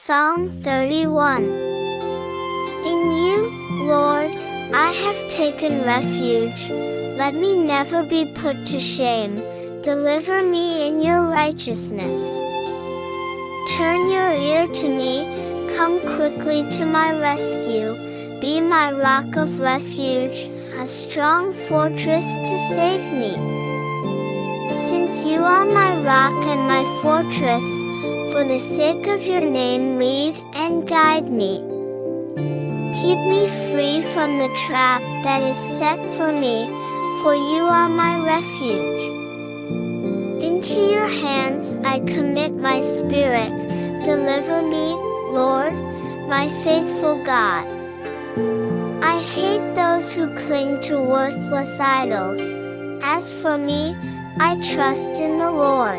Psalm 31. In you, Lord, I have taken refuge. Let me never be put to shame. Deliver me in your righteousness. Turn your ear to me, come quickly to my rescue. Be my rock of refuge, a strong fortress to save me. Since you are my rock and my fortress, for the sake of your name lead and guide me. Keep me free from the trap that is set for me, for you are my refuge. Into your hands I commit my spirit. Deliver me, Lord, my faithful God. I hate those who cling to worthless idols. As for me, I trust in the Lord.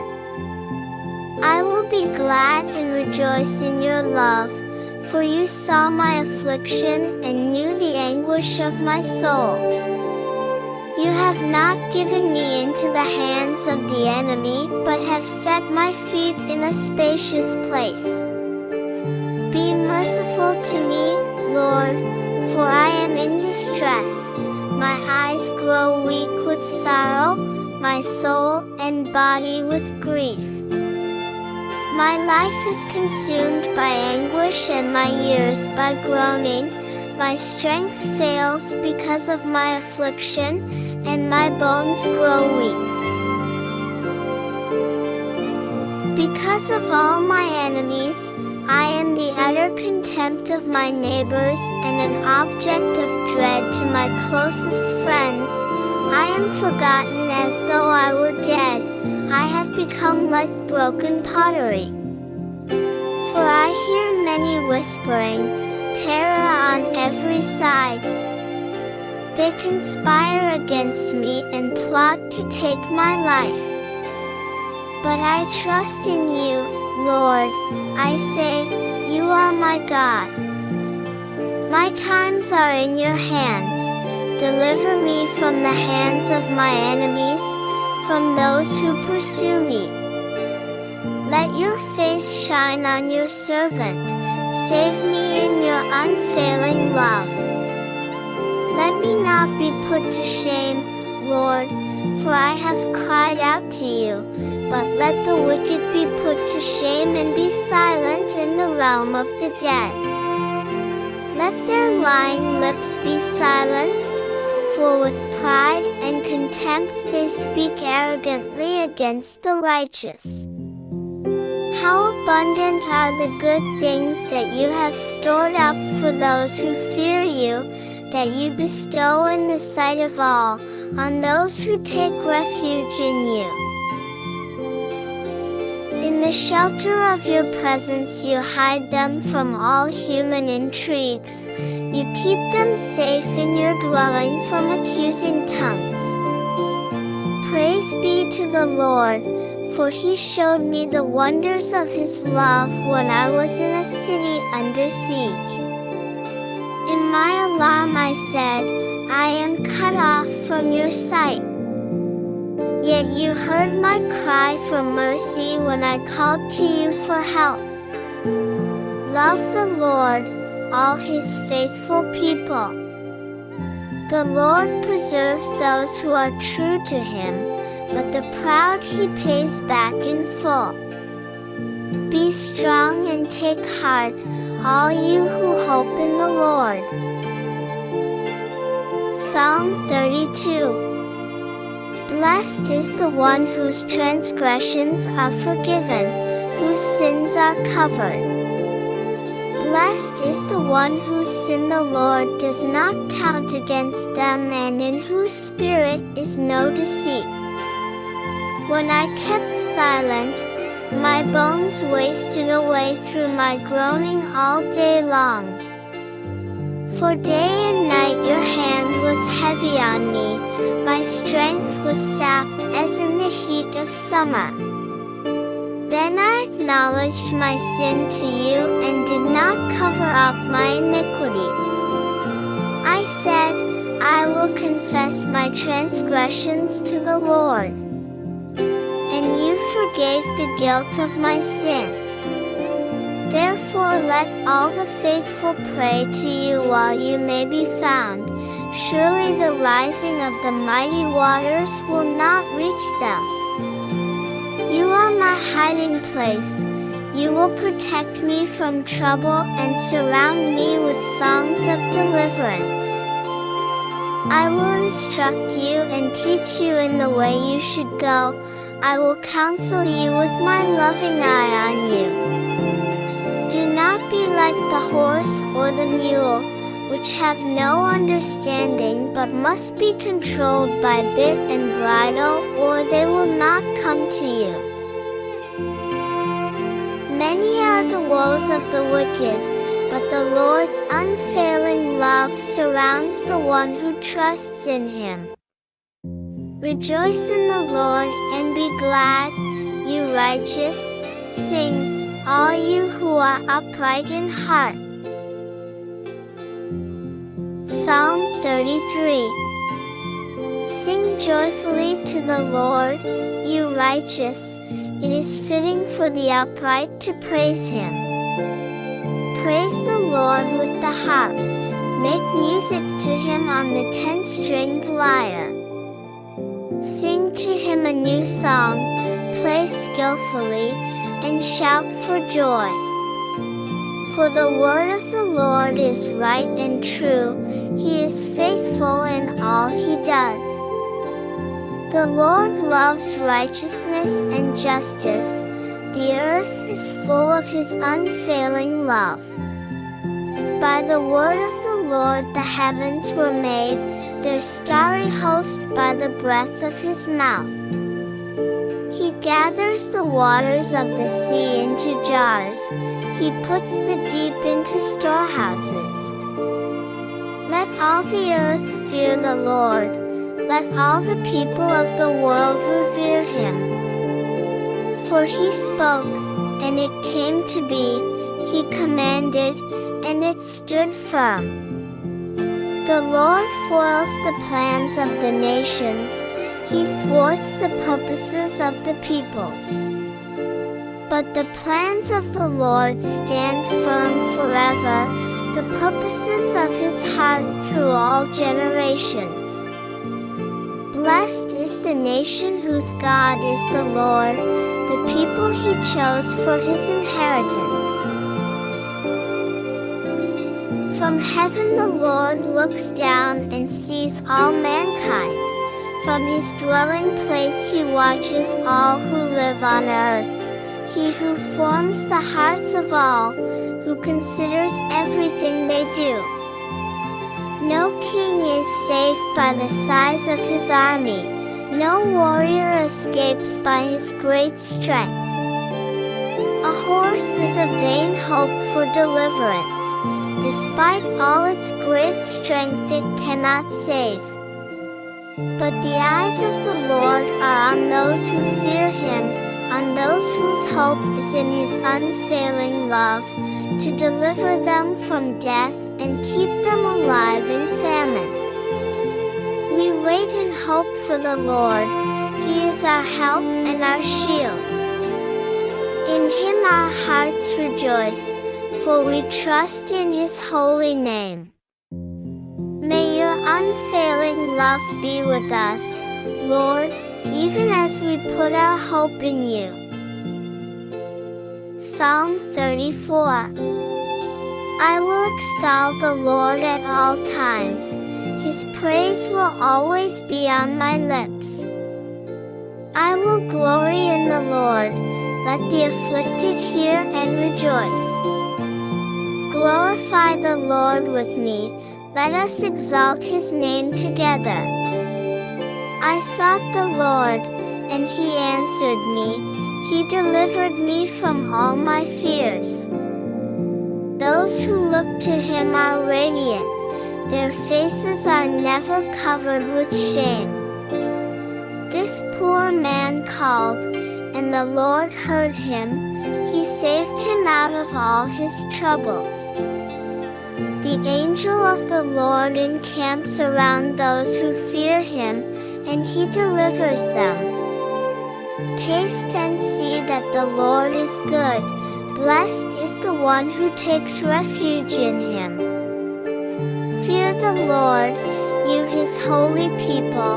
I will be glad and rejoice in your love, for you saw my affliction and knew the anguish of my soul. You have not given me into the hands of the enemy, but have set my feet in a spacious place. Be merciful to me, Lord, for I am in distress. My eyes grow weak with sorrow, my soul and body with grief. My life is consumed by anguish and my years by groaning. My strength fails because of my affliction, and my bones grow weak. Because of all my enemies, I am the utter contempt of my neighbors and an object of dread to my closest friends. I am forgotten as though I were dead. I have become like broken pottery. For I hear many whispering, terror on every side. They conspire against me and plot to take my life. But I trust in you, Lord. I say, you are my God. My times are in your hands. Deliver me from the hands of my enemies, from those who pursue me. Let your face shine on your servant. Save me in your unfailing love. Let me not be put to shame, Lord, for I have cried out to you. But let the wicked be put to shame and be silent in the realm of the dead. Let their lying lips be silenced, for with pride and contempt they speak arrogantly against the righteous. How abundant are the good things that you have stored up for those who fear you, that you bestow in the sight of all, on those who take refuge in you. In the shelter of your presence you hide them from all human intrigues. You keep them safe in your dwelling from accusing tongues. Praise be to the Lord, for he showed me the wonders of his love when I was in a city under siege. In my alarm I said, I am cut off from your sight. Yet you heard my cry for mercy when I called to you for help. Love the Lord, all his faithful people. The Lord preserves those who are true to him, but the proud he pays back in full. Be strong and take heart, all you who hope in the Lord. Psalm 32. Blessed is the one whose transgressions are forgiven, whose sins are covered. Blessed is the one whose sin the Lord does not count against them and in whose spirit is no deceit. When I kept silent, my bones wasted away through my groaning all day long. For day and night your hand was heavy on me, my strength was sapped as in the heat of summer. Then I acknowledged my sin to you and did not cover up my iniquity. I said, I will confess my transgressions to the Lord. And you forgave the guilt of my sin. Therefore let all the faithful pray to you while you may be found. Surely the rising of the mighty waters will not reach them. You are my hiding place. You will protect me from trouble and surround me with songs of deliverance. I will instruct you and teach you in the way you should go. I will counsel you with my loving eye on you. Do not be like the horse or the mule, which have no understanding but must be controlled by bit and bridle, or they will not come to you. Many are the woes of the wicked, but the Lord's unfailing love surrounds the one who trusts in Him. Rejoice in the Lord and be glad, you righteous. Sing, all you who are upright in heart. Psalm 33. Sing joyfully to the Lord, you righteous. It is fitting for the upright to praise Him. Praise the Lord with the harp. Make music to Him on the 10-stringed lyre. Sing to Him a new song, play skillfully, and shout for joy. For the word of the Lord is right and true. He is faithful in all He does. The Lord loves righteousness and justice. The earth is full of His unfailing love. By the word of the Lord the heavens were made, their starry host by the breath of His mouth. He gathers the waters of the sea into jars. He puts the deep into storehouses. Let all the earth fear the Lord. Let all the people of the world revere Him. For He spoke, and it came to be. He commanded, and it stood firm. The Lord foils the plans of the nations. He thwarts the purposes of the peoples. But the plans of the Lord stand firm forever, the purposes of His heart through all generations. Blessed is the nation whose God is the Lord, the people He chose for His inheritance. From heaven the Lord looks down and sees all mankind. From His dwelling place He watches all who live on earth. He who forms the hearts of all, who considers everything they do. No king is safe by the size of his army. No warrior escapes by his great strength. A horse is a vain hope for deliverance. Despite all its great strength, it cannot save. But the eyes of the Lord are on those who fear Him, on those whose hope is in His unfailing love, to deliver them from death and keep them alive in famine. We wait in hope for the Lord. He is our help and our shield. In Him our hearts rejoice, for we trust in His holy name. May your unfailing love be with us, Lord, even as we put our hope in you. Psalm 34. I will extol the Lord at all times. His praise will always be on my lips. I will glory in the Lord. Let the afflicted hear and rejoice. Glorify the Lord with me. Let us exalt His name together. I sought the Lord, and He answered me. He delivered me from all my fears. Those who look to Him are radiant. Their faces are never covered with shame. This poor man called, and the Lord heard him. He saved him out of all his troubles. The angel of the Lord encamps around those who fear Him, and He delivers them. Taste and see that the Lord is good. Blessed is the one who takes refuge in him. Fear the Lord, you his holy people,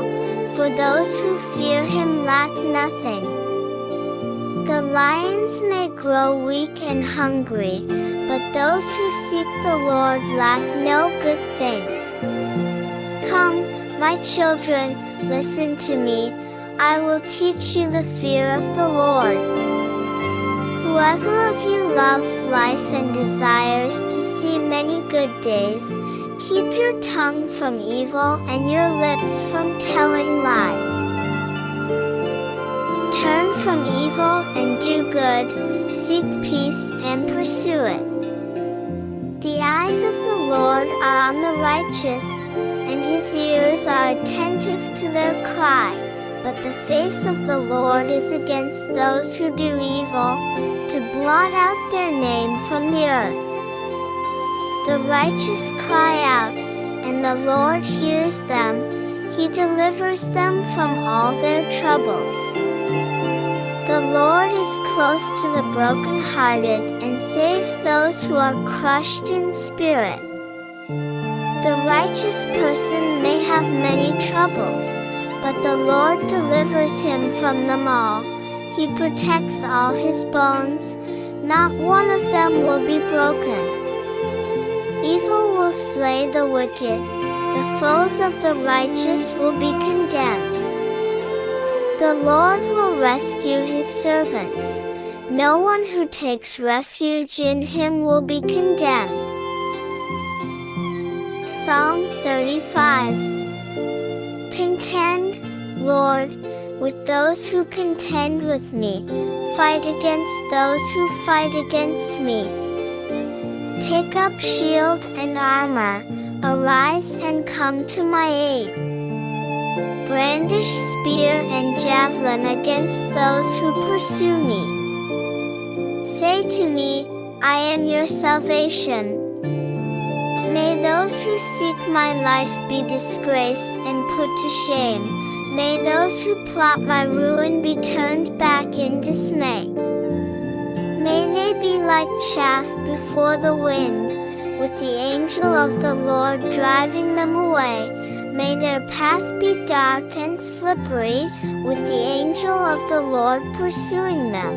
for those who fear him lack nothing. The lions may grow weak and hungry, but those who seek the Lord lack no good thing. Come, my children, listen to me, I will teach you the fear of the Lord. Whoever of you loves life and desires to see many good days, keep your tongue from evil and your lips from telling lies. Turn from evil and do good, seek peace and pursue it. The eyes of the Lord are on the righteous, and his ears are attentive to their cry, but the face of the Lord is against those who do evil, to blot out their name from the earth. The righteous cry out, and the Lord hears them, he delivers them from all their troubles. The Lord is close to the brokenhearted and saves those who are crushed in spirit. The righteous person may have many troubles, but the Lord delivers him from them all. He protects all his bones, not one of them will be broken. Evil will slay the wicked, the foes of the righteous will be condemned. The Lord will rescue his servants. No one who takes refuge in him will be condemned. Psalm 35. Contend, Lord, with those who contend with me. Fight against those who fight against me. Take up shield and armor. Arise and come to my aid. Brandish spear and javelin against those who pursue me. Say to me, I am your salvation. May those who seek my life be disgraced and put to shame. May those who plot my ruin be turned back in dismay. May they be like chaff before the wind, with the angel of the Lord driving them away. May their path be dark and slippery, with the angel of the Lord pursuing them.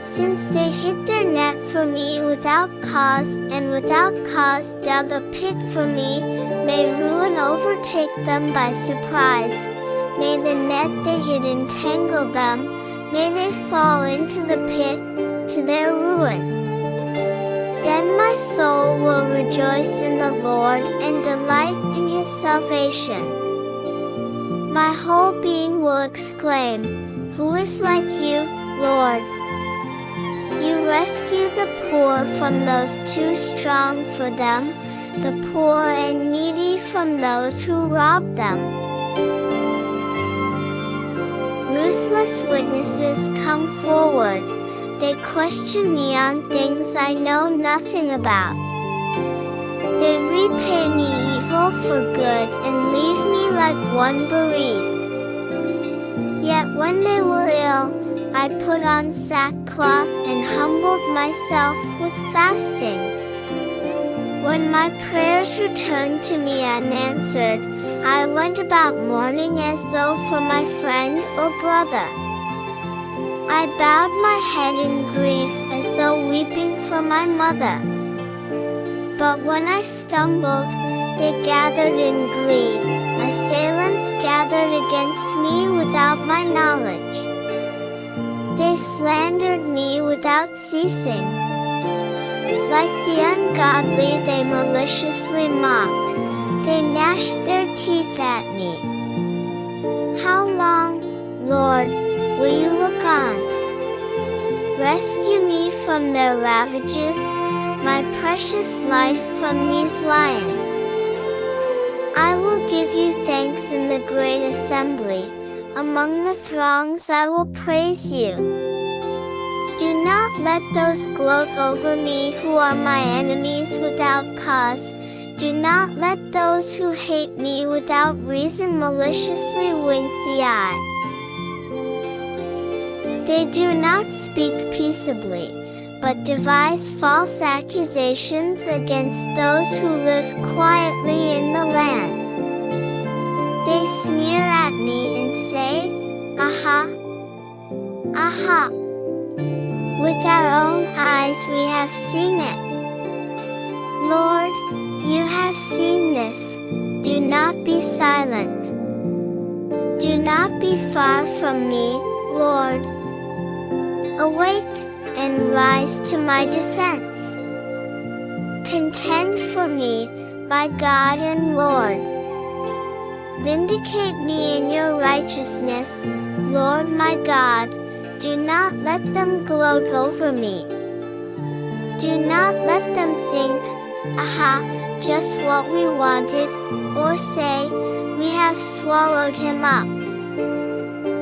Since they hid their net for me without cause, and without cause dug a pit for me, may ruin overtake them by surprise. May the net they hid entangle them, may they fall into the pit, to their ruin. Then my soul will rejoice in the Lord and delight in his salvation. My whole being will exclaim, who is like you, Lord? You rescue the poor from those too strong for them, the poor and needy from those who rob them. Ruthless witnesses come forward. They question me on things I know nothing about. They repay me evil for good and leave me like one bereaved. Yet when they were ill, I put on sackcloth and humbled myself with fasting. When my prayers returned to me unanswered, I went about mourning as though for my friend or brother. I bowed my head in grief as though weeping for my mother. But when I stumbled, they gathered in glee. Assailants gathered against me without my knowledge. They slandered me without ceasing. Like the ungodly they maliciously mocked. They gnashed their teeth at me. How long, Lord, will you look on? Rescue me from their ravages, my precious life from these lions. I will give you thanks in the great assembly. Among the throngs I will praise you. Do not let those gloat over me who are my enemies without cause. Do not let those who hate me without reason maliciously wink the eye. They do not speak peaceably, but devise false accusations against those who live quietly in the land. They sneer at me and say, Aha! Aha! With our own eyes we have seen it. Lord, you have seen this. Do not be silent. Do not be far from me, Lord. Awake and rise to my defense. Contend for me, my God and Lord. Vindicate me in your righteousness, Lord my God. Do not let them gloat over me. Do not let them think, Aha, just what we wanted, or say, we have swallowed him up.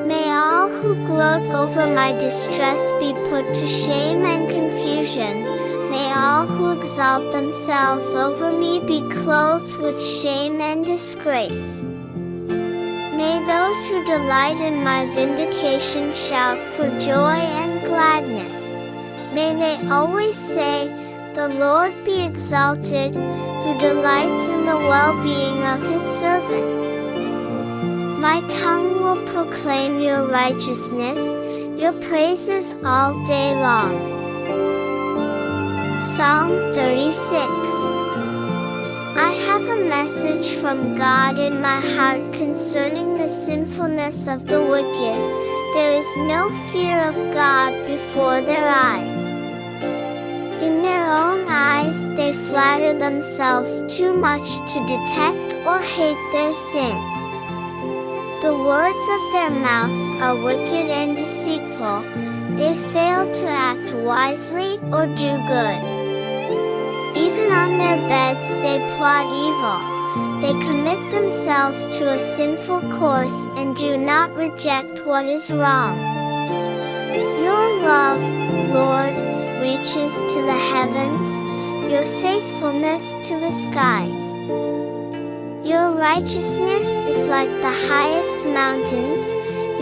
May all who gloat over my distress be put to shame and confusion. May all who exalt themselves over me be clothed with shame and disgrace. May those who delight in my vindication shout for joy and gladness. May they always say, The Lord be exalted, who delights in the well-being of his servant. My tongue will proclaim your righteousness, your praises all day long. Psalm 36. I have a message from God in my heart concerning the sinfulness of the wicked. There is no fear of God before their eyes. In their own eyes they flatter themselves too much to detect or hate their sin. The words of their mouths are wicked and deceitful. They fail to act wisely or do good. Even on their beds they plot evil. They commit themselves to a sinful course and do not reject what is wrong. Your love, Lord, reaches to the heavens, your faithfulness to the skies. Your righteousness is like the highest mountains,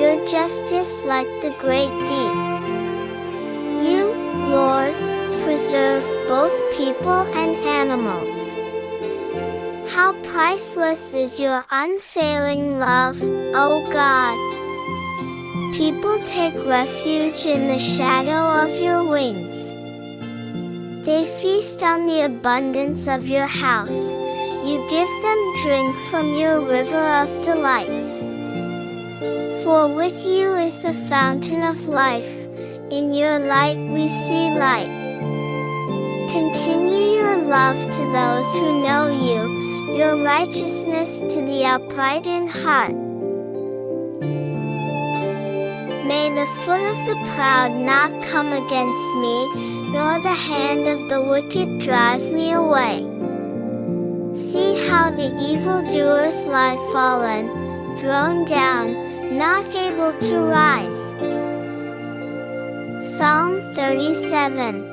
your justice like the great deep. You, Lord, preserve both people and animals. How priceless is your unfailing love, O God! People take refuge in the shadow of your wings. They feast on the abundance of your house. You give them drink from your river of delights. For with you is the fountain of life. In your light we see light. Continue your love to those who know you, your righteousness to the upright in heart. May the foot of the proud not come against me, nor the hand of the wicked drive me away. See how the evildoers lie fallen, thrown down, not able to rise. Psalm 37.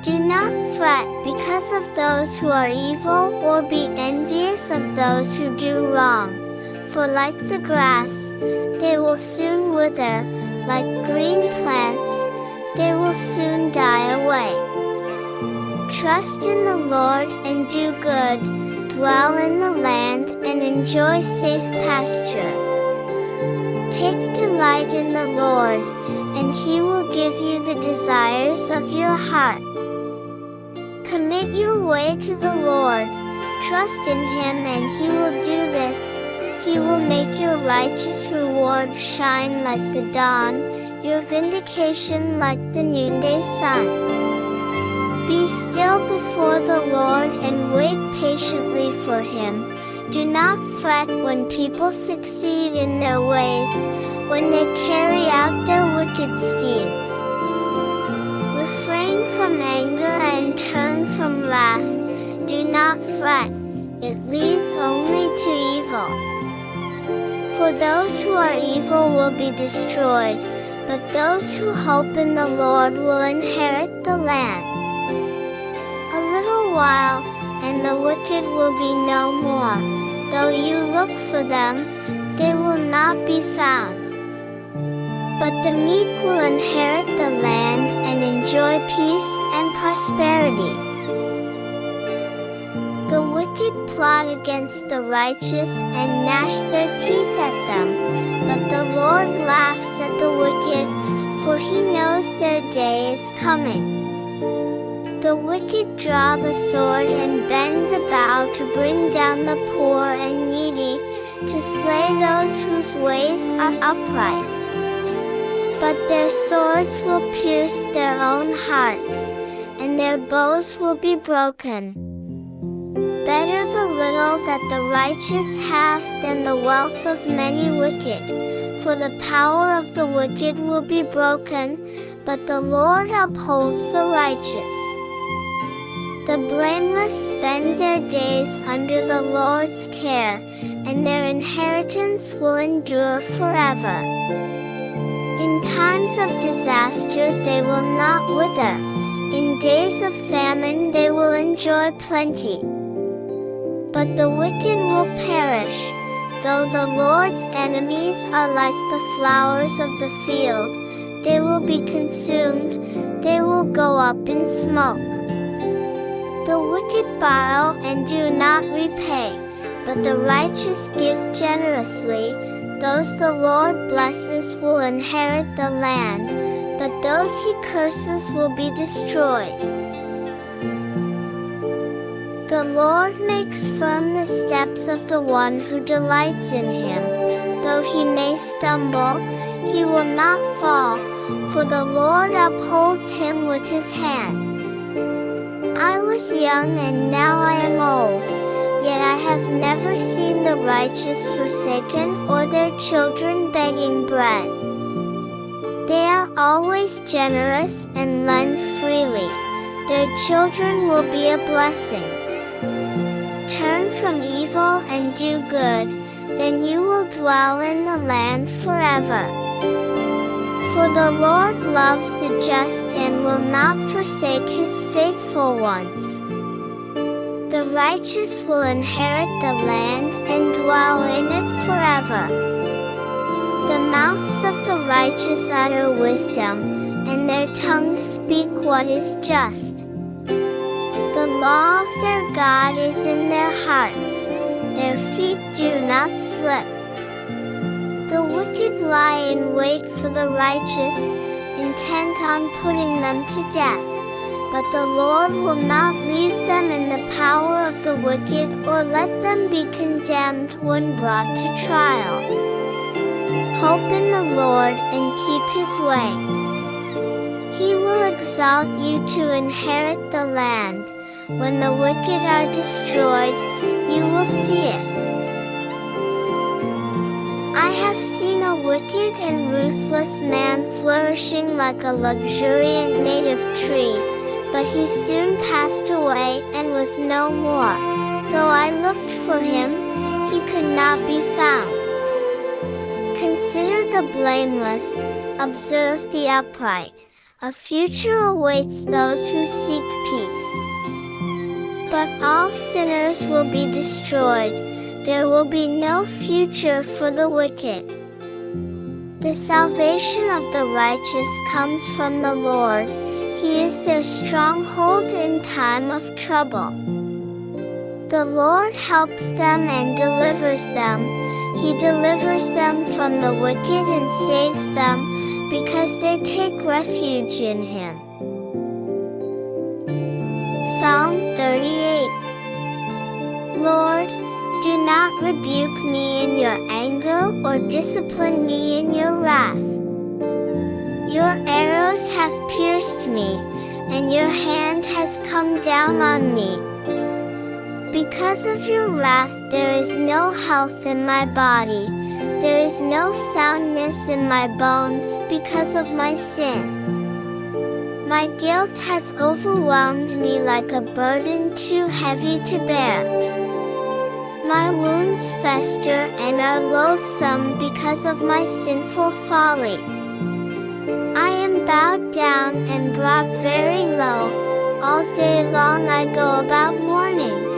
Do not fret because of those who are evil, or be envious of those who do wrong. For like the grass, they will soon wither, like green plants, they will soon die away. Trust in the Lord and do good, dwell in the land and enjoy safe pasture. Take delight in the Lord, and He will give you the desires of your heart. Commit your way to the Lord, trust in Him and He will do this. He will make your righteous reward shine like the dawn, your vindication like the noonday sun. Be still before the Lord and wait patiently for Him. Do not fret when people succeed in their ways, when they carry out their wicked schemes. Refrain from anger and turn from wrath. Do not fret, it leads only to evil. For those who are evil will be destroyed, but those who hope in the Lord will inherit the land. A little while, and the wicked will be no more. Though you look for them, they will not be found. But the meek will inherit the land and enjoy enjoy peace and prosperity. The wicked plot against the righteous and gnash their teeth at them, but the Lord laughs at the wicked, for he knows their day is coming. The wicked draw the sword and bend the bow to bring down the poor and needy, to slay those whose ways are upright. But their swords will pierce their own hearts, and their bows will be broken. Better the little that the righteous have than the wealth of many wicked, for the power of the wicked will be broken, but the Lord upholds the righteous. The blameless spend their days under the Lord's care, and their inheritance will endure forever. In times of disaster they will not wither, in days of famine they will enjoy plenty. But the wicked will perish, though the Lord's enemies are like the flowers of the field, they will be consumed, they will go up in smoke. The wicked borrow and do not repay, but the righteous give generously. Those the Lord blesses will inherit the land, but those he curses will be destroyed. The Lord makes firm the steps of the one who delights in him. Though he may stumble, he will not fall, for the Lord upholds him with his hand. I was young and now I am old, yet I have never seen the righteous forsaken or their children begging bread. They are always generous and lend freely. Their children will be a blessing. Turn from evil and do good, then you will dwell in the land forever. For the Lord loves the just and will not forsake his faithful ones. The righteous will inherit the land and dwell in it forever. The mouths of the righteous utter wisdom, and their tongues speak what is just. The law of their God is in their hearts, their feet do not slip. The wicked lie in wait for the righteous, intent on putting them to death, but the Lord will not leave them in the power of the wicked or let them be condemned when brought to trial. Hope in the Lord and keep his way. He will exalt you to inherit the land. When the wicked are destroyed, you will see it. I have seen a wicked and ruthless man flourishing like a luxuriant native tree, but he soon passed away and was no more. Though I looked for him, he could not be found. Consider the blameless, observe the upright. A future awaits those who seek peace. But all sinners will be destroyed. There will be no future for the wicked. The salvation of the righteous comes from the Lord. He is their stronghold in time of trouble. The Lord helps them and delivers them. He delivers them from the wicked and saves them, because they take refuge in him. Psalm 38. Lord, do not rebuke me in your anger or discipline me in your wrath. Your arrows have pierced me, and your hand has come down on me. Because of your wrath there is no health in my body, there is no soundness in my bones because of my sin. My guilt has overwhelmed me like a burden too heavy to bear. My wounds fester and are loathsome because of my sinful folly. I am bowed down and brought very low. All day long I go about mourning.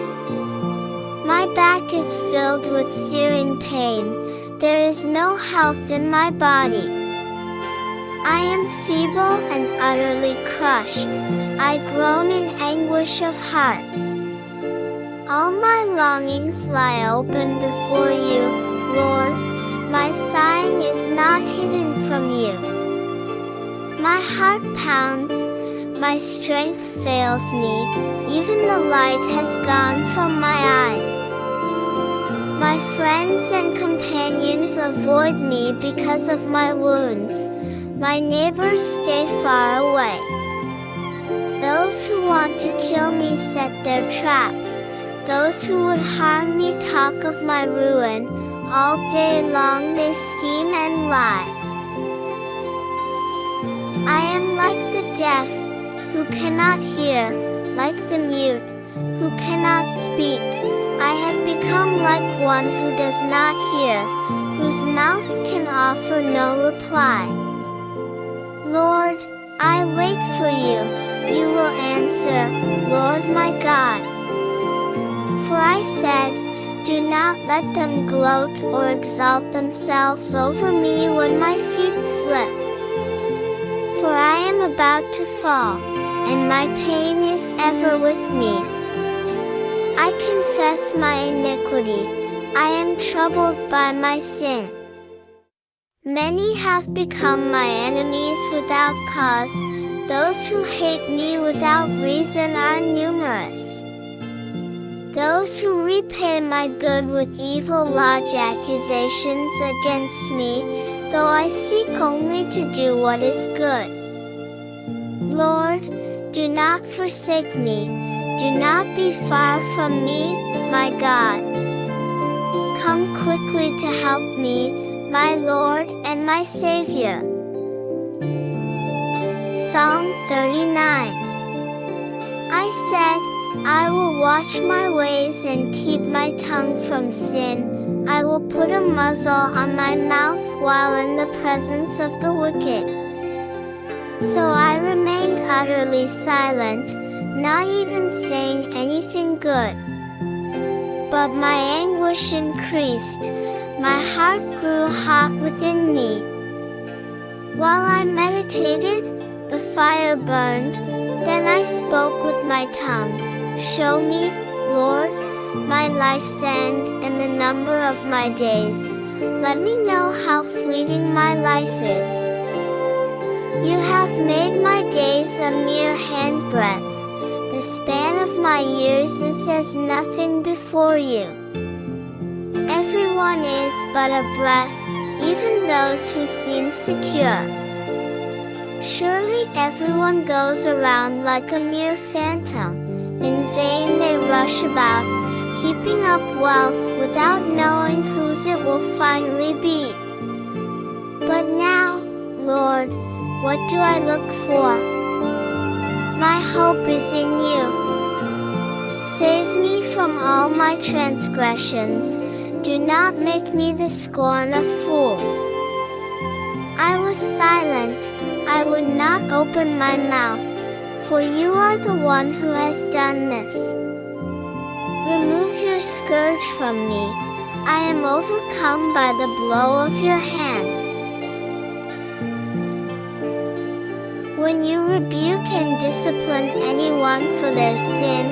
My back is filled with searing pain. There is no health in my body. I am feeble and utterly crushed. I groan in anguish of heart. All my longings lie open before you, Lord. My sighing is not hidden from you. My heart pounds, my strength fails me, even the light has gone from my eyes. My friends and companions avoid me because of my wounds. My neighbors stay far away. Those who want to kill me set their traps. Those who would harm me talk of my ruin. All day long they scheme and lie. I am like the deaf, who cannot hear, like the mute, who cannot speak. I have become like one who does not hear, whose mouth can offer no reply. Lord, I wait for you. You will answer, Lord my God. For I said, do not let them gloat or exalt themselves over me when my feet slip. For I am about to fall, and my pain is ever with me. I confess my iniquity. I am troubled by my sin. Many have become my enemies without cause. Those who hate me without reason are numerous. Those who repay my good with evil lodge accusations against me, though I seek only to do what is good. Lord, do not forsake me. Do not be far from me, my God. Come quickly to help me, my Lord and my Savior. Psalm 39. I said, I will watch my ways and keep my tongue from sin. I will put a muzzle on my mouth while in the presence of the wicked. So I remained utterly silent, not even saying anything good. But my anguish increased, my heart grew hot within me. While I meditated, the fire burned, then I spoke with my tongue. Show me, Lord, my life's end and the number of my days. Let me know how fleeting my life is. You have made my days a mere handbreadth. The span of my years is as nothing before you. Everyone is but a breath, even those who seem secure. Surely everyone goes around like a mere phantom. In vain they rush about, heaping up wealth without knowing whose it will finally be. But now, Lord, what do I look for? My hope is in you. Save me from all my transgressions. Do not make me the scorn of fools. I was silent, I would not open my mouth, for you are the one who has done this. Remove your scourge from me. I am overcome by the blow of your hand. When you rebuke and discipline anyone for their sin,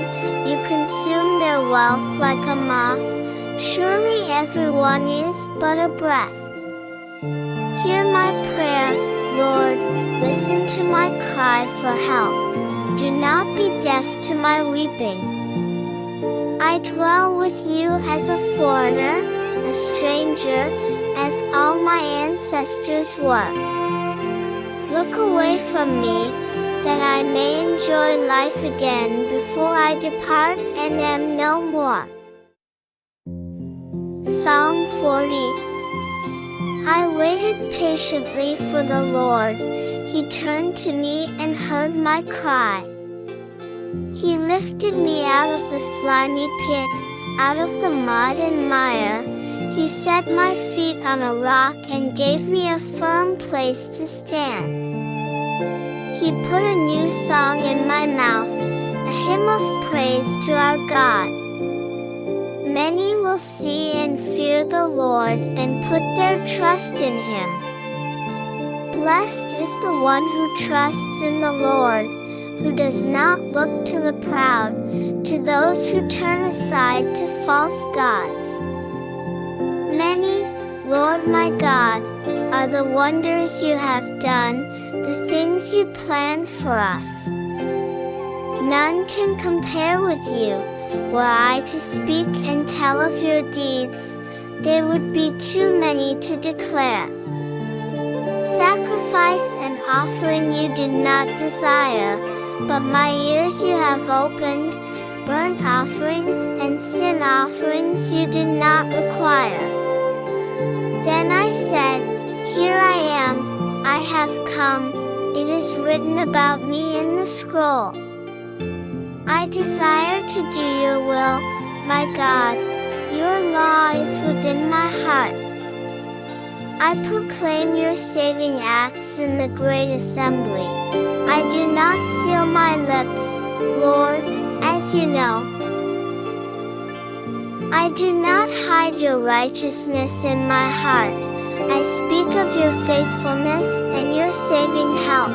you consume their wealth like a moth. Surely everyone is but a breath. Hear my prayer, Lord, listen to my cry for help. Do not be deaf to my weeping. I dwell with you as a foreigner, a stranger, as all my ancestors were. Look away from me, that I may enjoy life again before I depart and am no more. Psalm 40. I waited patiently for the Lord. He turned to me and heard my cry. He lifted me out of the slimy pit, out of the mud and mire. He set my feet on a rock and gave me a firm place to stand. He put a new song in my mouth, a hymn of praise to our God. Many will see and fear the Lord and put their trust in Him. Blessed is the one who trusts in the Lord, who does not look to the proud, to those who turn aside to false gods. Many, Lord my God, are the wonders you have done, the things you planned for us. None can compare with you. Were I to speak and tell of your deeds, they would be too many to declare. Sacrifice and offering you did not desire, but my ears you have opened. Burnt offerings and sin offerings you did not require. Then I said, Here I am, I have come, it is written about me in the scroll. I desire to do your will, my God, your law is within my heart. I proclaim your saving acts in the great assembly. I do not seal my lips, Lord, as you know. I do not hide your righteousness in my heart. I speak of your faithfulness and your saving help.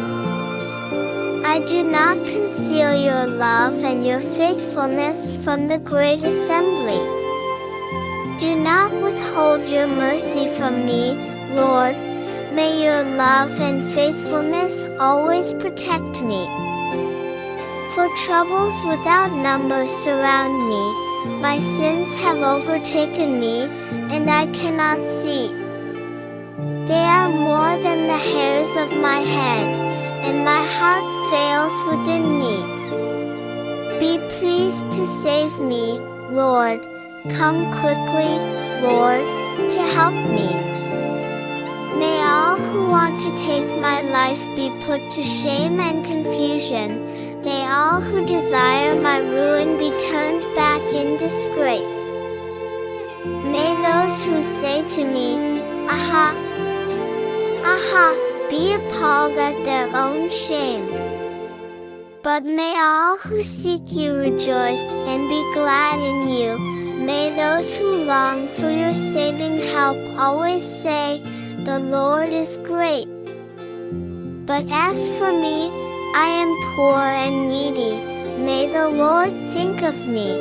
I do not conceal your love and your faithfulness from the great assembly. Do not withhold your mercy from me, Lord. May your love and faithfulness always protect me. For troubles without number surround me. My sins have overtaken me, and I cannot see. They are more than the hairs of my head, and my heart fails within me. Be pleased to save me, Lord. Come quickly, Lord, to help me. May all who want to take my life be put to shame and confusion. May all who desire my ruin be turned back in disgrace. May those who say to me, Aha! Aha! Be appalled at their own shame. But may all who seek you rejoice and be glad in you. May those who long for your saving help always say, The Lord is great. But as for me, I am poor and needy. May the Lord think of me.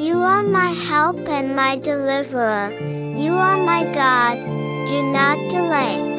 You are my help and my deliverer. You are my God. Do not delay.